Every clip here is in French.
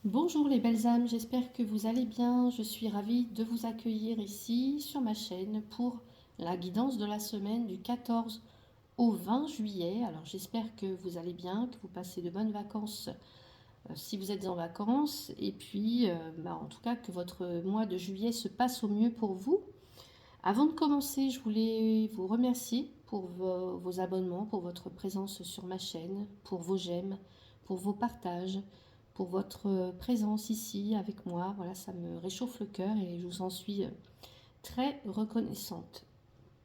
Bonjour les belles âmes, j'espère que vous allez bien. Je suis ravie de vous accueillir ici sur ma chaîne pour la guidance de la semaine du 14 au 20 juillet. Alors j'espère que vous allez bien, que vous passez de bonnes vacances si vous êtes en vacances et puis en tout cas que votre mois de juillet se passe au mieux pour vous. Avant de commencer, je voulais vous remercier pour vos abonnements, pour votre présence sur ma chaîne, pour vos j'aime, pour vos partages, pour votre présence ici avec moi. Voilà, ça me réchauffe le cœur et je vous en suis très reconnaissante.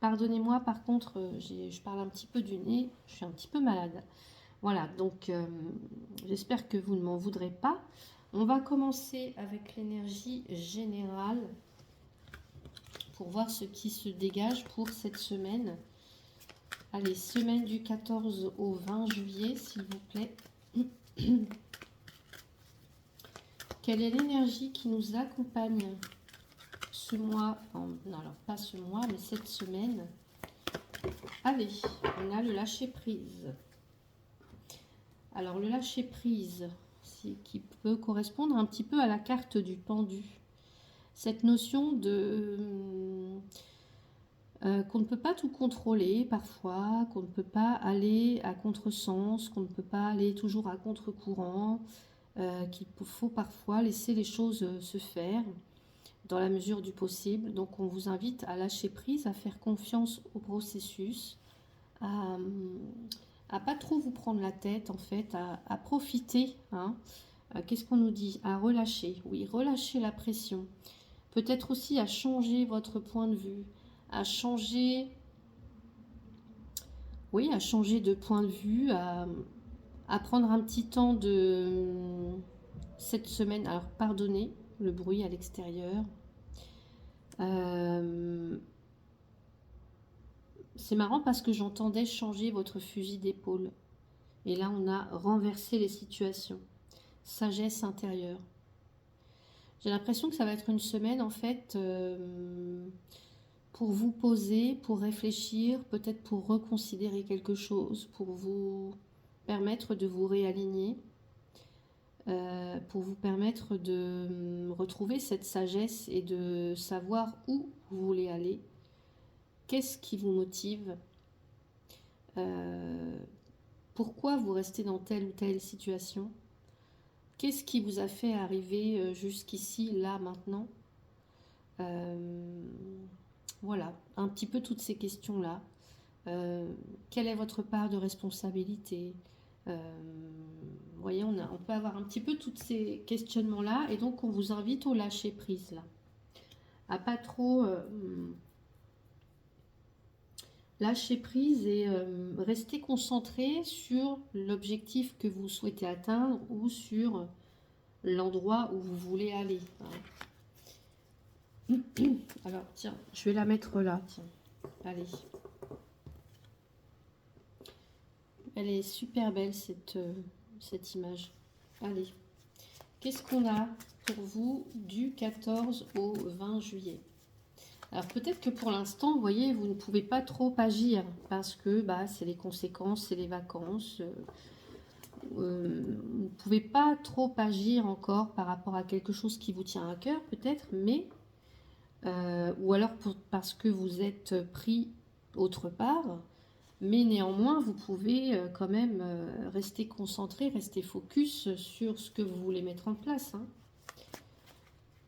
Pardonnez-moi, par contre, je parle un petit peu du nez, je suis un petit peu malade. Voilà, donc j'espère que vous ne m'en voudrez pas. On va commencer avec l'énergie générale pour voir ce qui se dégage pour cette semaine. Allez, semaine du 14 au 20 juillet, s'il vous plaît. Quelle est l'énergie qui nous accompagne ce mois, non, alors pas ce mois, mais cette semaine? Allez, on a le lâcher-prise. Alors, le lâcher-prise, qui peut correspondre un petit peu à la carte du pendu. Cette notion de qu'on ne peut pas tout contrôler parfois, qu'on ne peut pas aller à contresens, qu'on ne peut pas aller toujours à contre-courant, qu'il faut parfois laisser les choses se faire dans la mesure du possible. Donc on vous invite à lâcher prise, à faire confiance au processus, à pas trop vous prendre la tête en fait, à profiter. Hein. Qu'est-ce qu'on nous dit? À relâcher, oui, relâcher la pression. Peut-être aussi à changer votre point de vue, à changer, oui, à changer de point de vue, à prendre un petit temps de cette semaine. Alors, pardonnez le bruit à l'extérieur. C'est marrant parce que j'entendais changer votre fusil d'épaule. Et là, on a renversé les situations. Sagesse intérieure. J'ai l'impression que ça va être une semaine, en fait, pour vous poser, pour réfléchir, peut-être pour reconsidérer quelque chose, pour vous permettre de vous réaligner, pour vous permettre de retrouver cette sagesse et de savoir où vous voulez aller, qu'est-ce qui vous motive, pourquoi vous restez dans telle ou telle situation, qu'est-ce qui vous a fait arriver jusqu'ici, là, maintenant. Voilà, un petit peu toutes ces questions-là. Quelle est votre part de responsabilité? Vous voyez, on peut avoir un petit peu tous ces questionnements-là, et donc on vous invite au lâcher-prise, là. À pas trop lâcher prise et rester concentré sur l'objectif que vous souhaitez atteindre ou sur l'endroit où vous voulez aller. Hein. Alors, tiens, je vais la mettre là, tiens. Allez. Elle est super belle, cette image. Allez. Qu'est-ce qu'on a pour vous du 14 au 20 juillet? Alors peut-être que pour l'instant, vous voyez, vous ne pouvez pas trop agir parce que c'est les conséquences, c'est les vacances. Vous ne pouvez pas trop agir encore par rapport à quelque chose qui vous tient à cœur peut-être, mais ou alors parce que vous êtes pris autre part. Mais néanmoins, vous pouvez quand même rester concentré, rester focus sur ce que vous voulez mettre en place. Hein.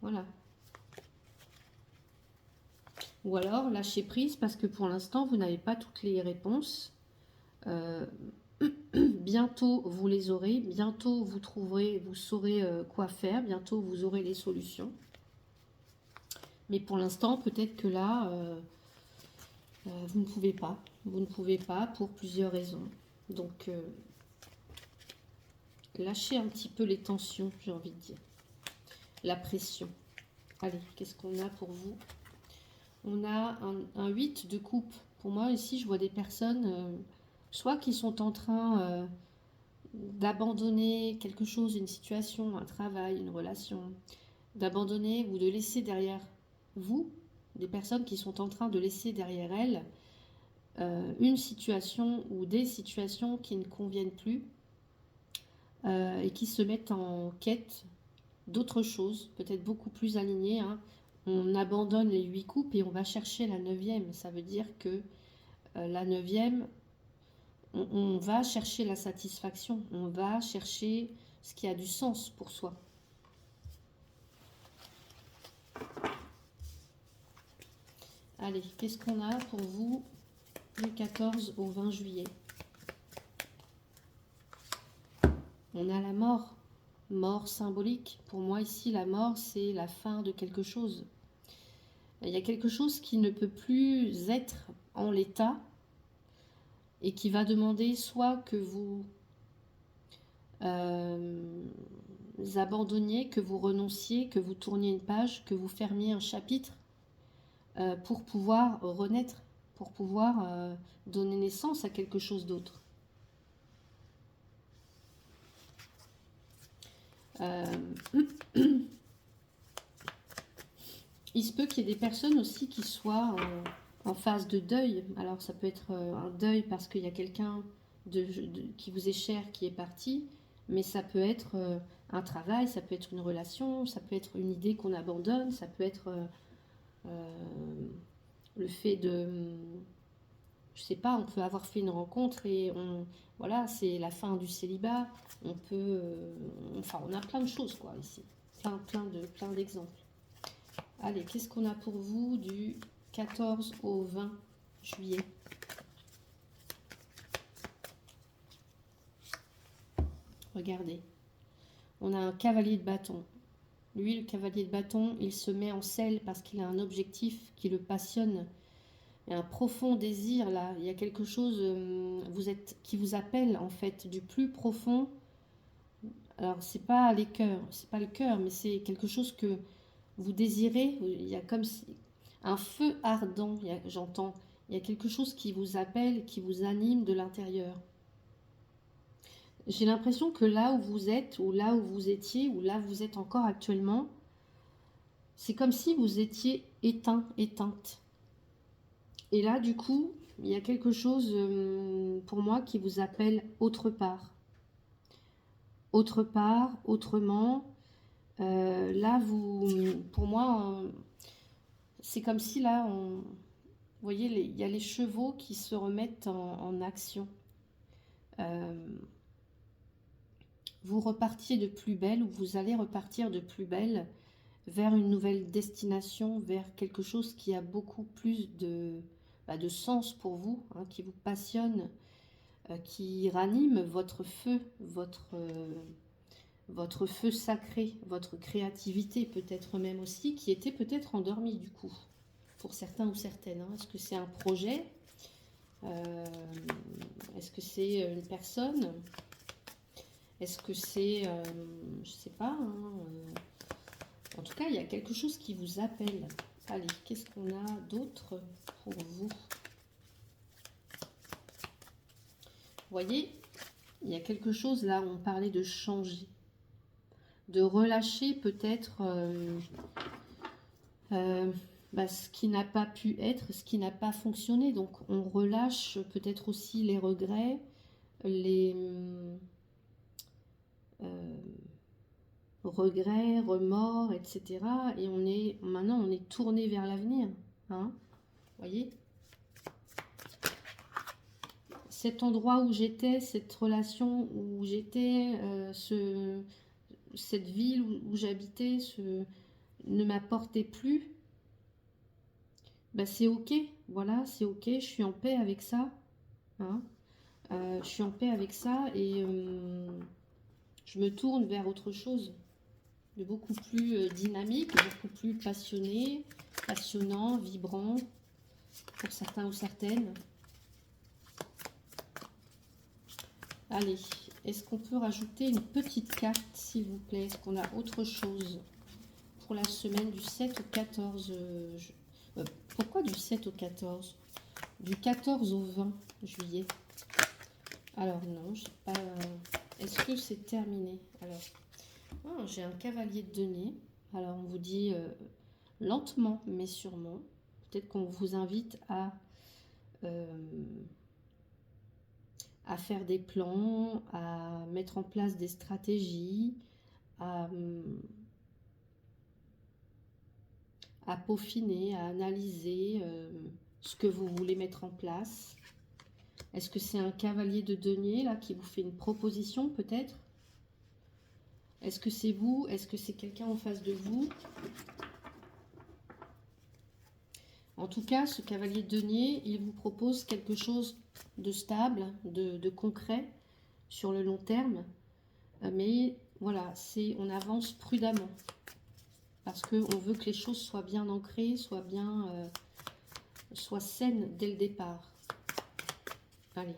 Voilà. Ou alors lâcher prise parce que pour l'instant, vous n'avez pas toutes les réponses. Bientôt, vous les aurez. Bientôt, vous trouverez, vous saurez quoi faire. Bientôt, vous aurez les solutions. Mais pour l'instant, peut-être que là, vous ne pouvez pas. Vous ne pouvez pas pour plusieurs raisons. Donc, lâchez un petit peu les tensions, j'ai envie de dire. La pression. Allez, qu'est-ce qu'on a pour vous? On a un 8 de coupe. Pour moi, ici, je vois des personnes, soit qui sont en train d'abandonner quelque chose, une situation, un travail, une relation, d'abandonner ou de laisser derrière vous, des personnes qui sont en train de laisser derrière elles une situation ou des situations qui ne conviennent plus et qui se mettent en quête d'autres choses, peut-être beaucoup plus alignées, hein. On abandonne les 8 coupes et on va chercher la 9e. Ça veut dire que la 9e, on va chercher la satisfaction, on va chercher ce qui a du sens pour soi. Allez, qu'est-ce qu'on a pour vous du 14 au 20 juillet? On a la mort, mort symbolique. Pour moi ici, la mort, c'est la fin de quelque chose. Il y a quelque chose qui ne peut plus être en l'état et qui va demander soit que vous abandonniez, que vous renonciez, que vous tourniez une page, que vous fermiez un chapitre pour pouvoir renaître, pour pouvoir donner naissance à quelque chose d'autre. Il se peut qu'il y ait des personnes aussi qui soient en phase de deuil. Alors ça peut être un deuil parce qu'il y a quelqu'un qui vous est cher qui est parti, mais ça peut être un travail, ça peut être une relation, ça peut être une idée qu'on abandonne, ça peut être le fait de... Je sais pas, on peut avoir fait une rencontre et voilà, c'est la fin du célibat. On peut... enfin, on a plein de choses, quoi, ici. Plein d'exemples. Allez, qu'est-ce qu'on a pour vous du 14 au 20 juillet? Regardez. On a un cavalier de bâton. Lui, le cavalier de bâton, il se met en selle parce qu'il a un objectif qui le passionne. Il y a un profond désir là. Il y a quelque chose qui vous appelle en fait du plus profond. Alors, c'est pas les cœurs, c'est pas le cœur, mais c'est quelque chose que vous désirez. Il y a comme un feu ardent, j'entends. Il y a quelque chose qui vous appelle, qui vous anime de l'intérieur. J'ai l'impression que là où vous êtes, ou là où vous étiez, ou là où vous êtes encore actuellement, c'est comme si vous étiez éteint, éteinte. Et là, du coup, il y a quelque chose pour moi qui vous appelle autre part. Autre part, autrement. Là, pour moi, c'est comme si là, vous voyez, il y a les chevaux qui se remettent en action. Vous repartiez de plus belle, ou vous allez repartir de plus belle vers une nouvelle destination, vers quelque chose qui a beaucoup plus de sens pour vous, hein, qui vous passionne, qui ranime votre feu, votre feu sacré, votre créativité peut-être même aussi, qui était peut-être endormie du coup, pour certains ou certaines. Hein. Est-ce que c'est un projet? Est-ce que c'est une personne? Est-ce que c'est, je sais pas, hein, en tout cas, il y a quelque chose qui vous appelle. Allez, qu'est-ce qu'on a d'autre pour vous? Vous voyez, il y a quelque chose là où on parlait de changer, de relâcher peut-être ce qui n'a pas pu être, ce qui n'a pas fonctionné. Donc, on relâche peut-être aussi les regrets, les... regrets, remords, etc. Et maintenant on est tourné vers l'avenir. Hein, voyez, cet endroit où j'étais, cette relation où j'étais, cette ville où j'habitais, ne m'apportait plus. Ben, c'est ok, voilà, c'est ok, je suis en paix avec ça. Hein, je suis en paix avec ça et je me tourne vers autre chose de beaucoup plus dynamique, beaucoup plus passionné, passionnant, vibrant, pour certains ou certaines. Allez, est-ce qu'on peut rajouter une petite carte, s'il vous plaît? Est-ce qu'on a autre chose pour la semaine du 7 au 14 pourquoi du 7 au 14? Du 14 au 20 juillet. Alors non, je sais pas... Est-ce que c'est terminé? Alors... Oh, j'ai un cavalier de denier. Alors, on vous dit lentement, mais sûrement. Peut-être qu'on vous invite à faire des plans, à mettre en place des stratégies, à à peaufiner, à analyser ce que vous voulez mettre en place. Est-ce que c'est un cavalier de denier là qui vous fait une proposition peut-être? Est-ce que c'est vous? Est-ce que c'est quelqu'un en face de vous? En tout cas, ce cavalier de denier, il vous propose quelque chose de stable, de concret sur le long terme. Mais voilà, on avance prudemment. Parce qu'on veut que les choses soient bien ancrées, soient saines dès le départ. Allez.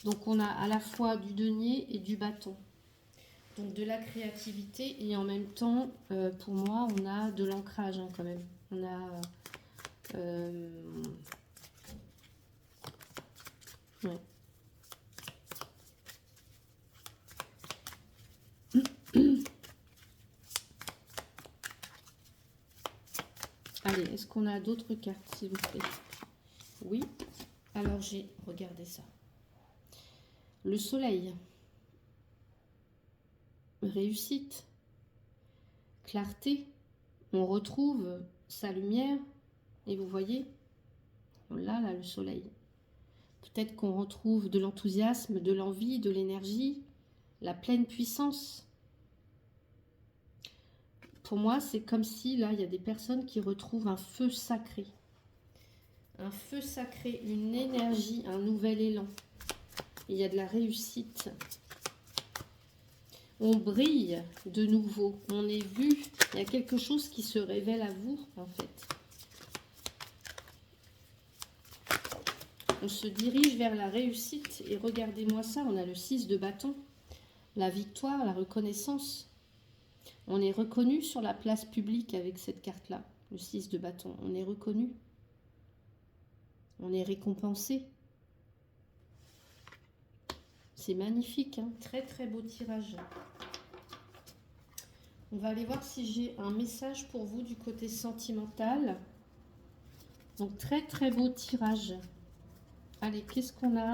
Donc on a à la fois du denier et du bâton. Donc de la créativité et en même temps, pour moi, on a de l'ancrage hein, quand même. On a... ouais. Allez, est-ce qu'on a d'autres cartes, s'il vous plaît? Oui. Alors regardez ça. Le soleil. Réussite. Clarté. On retrouve sa lumière. Et vous voyez, là, le soleil. Peut-être qu'on retrouve de l'enthousiasme, de l'envie, de l'énergie, la pleine puissance. Pour moi, c'est comme si, là, il y a des personnes qui retrouvent un feu sacré. Un feu sacré, une énergie, un nouvel élan. Il y a de la réussite. On brille de nouveau. On est vu. Il y a quelque chose qui se révèle à vous, en fait. On se dirige vers la réussite. Et regardez-moi ça, on a le 6 de bâton. La victoire, la reconnaissance. On est reconnu sur la place publique avec cette carte-là, le 6 de bâton. On est reconnu. On est récompensé. C'est magnifique, hein, très très beau tirage. On va aller voir si j'ai un message pour vous du côté sentimental. Donc très très beau tirage. Allez, qu'est-ce qu'on a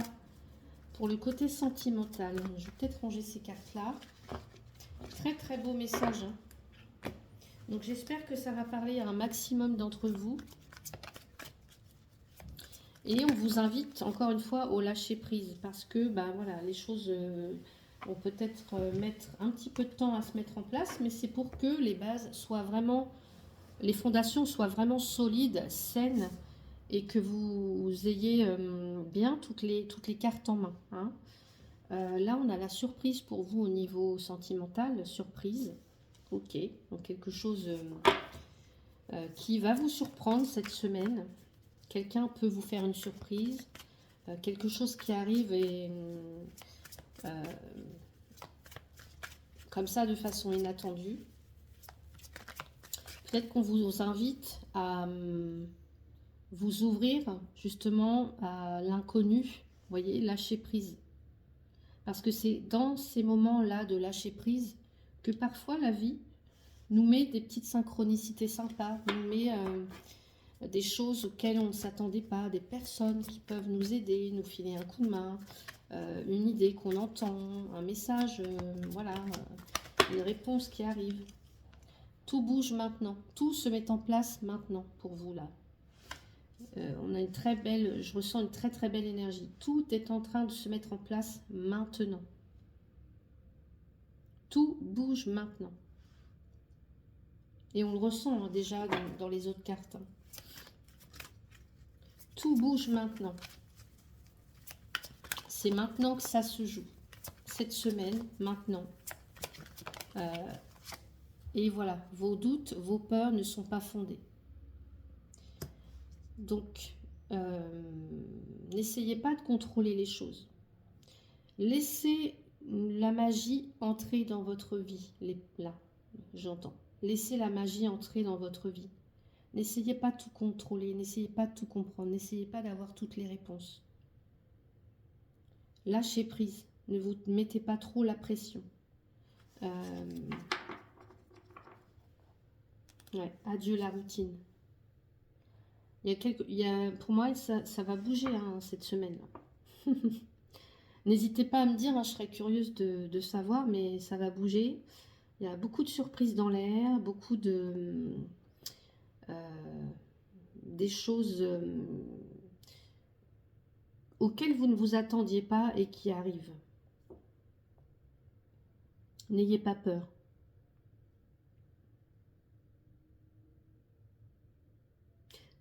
pour le côté sentimental? Je vais peut-être ranger ces cartes-là. Très très beau message. Hein. Donc j'espère que ça va parler à un maximum d'entre vous. Et on vous invite encore une fois au lâcher prise parce que bah, voilà, les choses vont peut-être mettre un petit peu de temps à se mettre en place, mais c'est pour que les bases soient vraiment, les fondations soient vraiment solides, saines et que vous ayez bien toutes les cartes en main. Hein. Là, on a la surprise pour vous au niveau sentimental, surprise. Ok, donc quelque chose qui va vous surprendre cette semaine. Quelqu'un peut vous faire une surprise, quelque chose qui arrive et comme ça de façon inattendue. Peut-être qu'on vous invite à vous ouvrir justement à l'inconnu, vous voyez, lâcher prise. Parce que c'est dans ces moments-là de lâcher prise que parfois la vie nous met des petites synchronicités sympas, nous met... des choses auxquelles on ne s'attendait pas, des personnes qui peuvent nous aider, nous filer un coup de main, une idée qu'on entend, un message, voilà, une réponse qui arrive. Tout bouge maintenant, tout se met en place maintenant pour vous là. On a une très belle, je ressens une très très belle énergie. Tout est en train de se mettre en place maintenant. Tout bouge maintenant. Et on le ressent hein, déjà dans les autres cartes. Hein. Tout bouge maintenant. C'est maintenant que ça se joue. Cette semaine, maintenant. Et voilà, vos doutes, vos peurs ne sont pas fondés. Donc, n'essayez pas de contrôler les choses. Laissez la magie entrer dans votre vie. Là, j'entends. Laissez la magie entrer dans votre vie. N'essayez pas de tout contrôler, n'essayez pas de tout comprendre, n'essayez pas d'avoir toutes les réponses. Lâchez prise, ne vous mettez pas trop la pression. Ouais, adieu la routine. Pour moi, ça va bouger hein, cette semaine-là. N'hésitez pas à me dire, hein, je serais curieuse de savoir, mais ça va bouger. Il y a beaucoup de surprises dans l'air, beaucoup de... euh, des choses auxquelles vous ne vous attendiez pas et qui arrivent. N'ayez pas peur.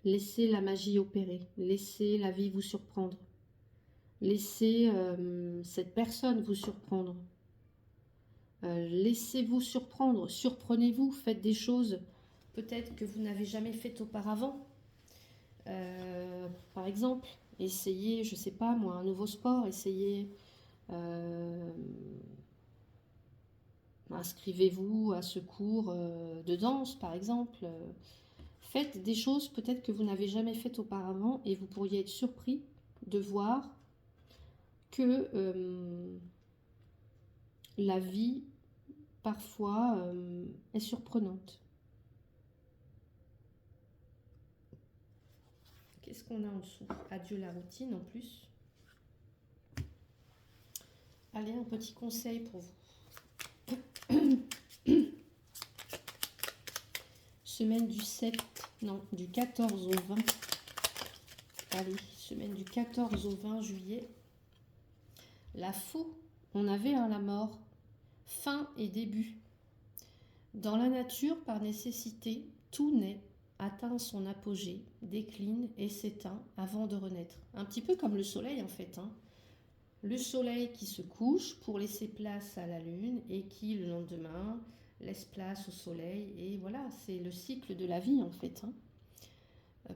Laissez la magie opérer. Laissez la vie vous surprendre. Laissez cette personne vous surprendre. Laissez-vous surprendre. Surprenez-vous. Faites des choses peut-être que vous n'avez jamais faites auparavant. Par exemple, essayez, je ne sais pas moi, un nouveau sport. Essayez... inscrivez-vous à ce cours de danse, par exemple. Faites des choses peut-être que vous n'avez jamais faites auparavant et vous pourriez être surpris de voir que la vie, parfois, est surprenante. Qu'est-ce qu'on a en dessous? Adieu la routine en plus. Allez, un petit conseil pour vous. Semaine du 7, non, du 14 au 20. Allez, semaine du 14 au 20 juillet. La faux, on avait la mort, fin et début. Dans la nature, par nécessité, tout naît, atteint son apogée, décline et s'éteint avant de renaître. Un petit peu comme le soleil en fait. Le soleil qui se couche pour laisser place à la lune et qui, le lendemain, laisse place au soleil. Et voilà, c'est le cycle de la vie en fait.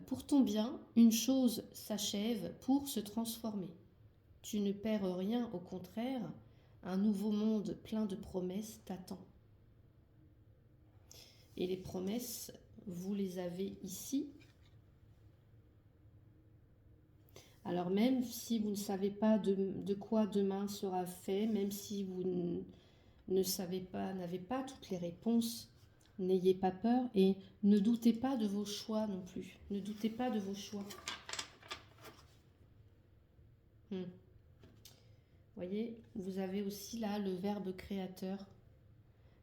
Pour ton bien, une chose s'achève pour se transformer. Tu ne perds rien, au contraire, un nouveau monde plein de promesses t'attend. Et les promesses, vous les avez ici. Alors même si vous ne savez pas de quoi demain sera fait, même si vous ne savez pas, n'avez pas toutes les réponses, n'ayez pas peur et ne doutez pas de vos choix non plus. Ne doutez pas de vos choix. Voyez, vous avez aussi là le verbe créateur.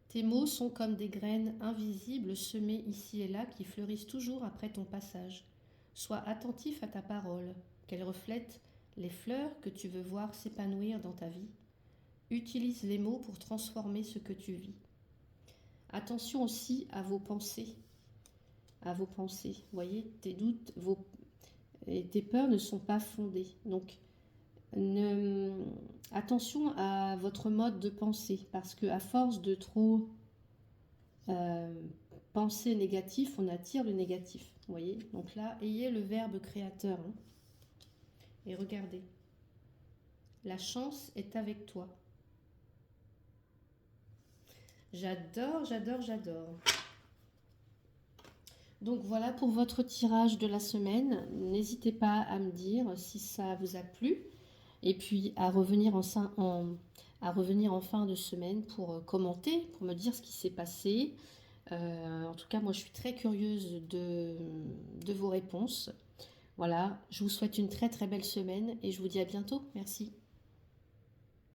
Tes mots sont comme des graines invisibles semées ici et là qui fleurissent toujours après ton passage. Sois attentif à ta parole, qu'elle reflète les fleurs que tu veux voir s'épanouir dans ta vie. Utilise les mots pour transformer ce que tu vis. Attention aussi à vos pensées. À vos pensées. Vous voyez, tes doutes et tes peurs ne sont pas fondées. Donc, attention à votre mode de pensée, parce qu'à force de trop penser négatif, on attire le négatif. Vous voyez, donc là, ayez le verbe créateur. Et regardez, la chance est avec toi. J'adore, j'adore, j'adore. Donc voilà pour votre tirage de la semaine. N'hésitez pas à me dire si ça vous a plu. Et puis à revenir en fin de semaine pour commenter, pour me dire ce qui s'est passé. En tout cas, moi je suis très curieuse de vos réponses. Voilà, je vous souhaite une très très belle semaine et je vous dis à bientôt. Merci.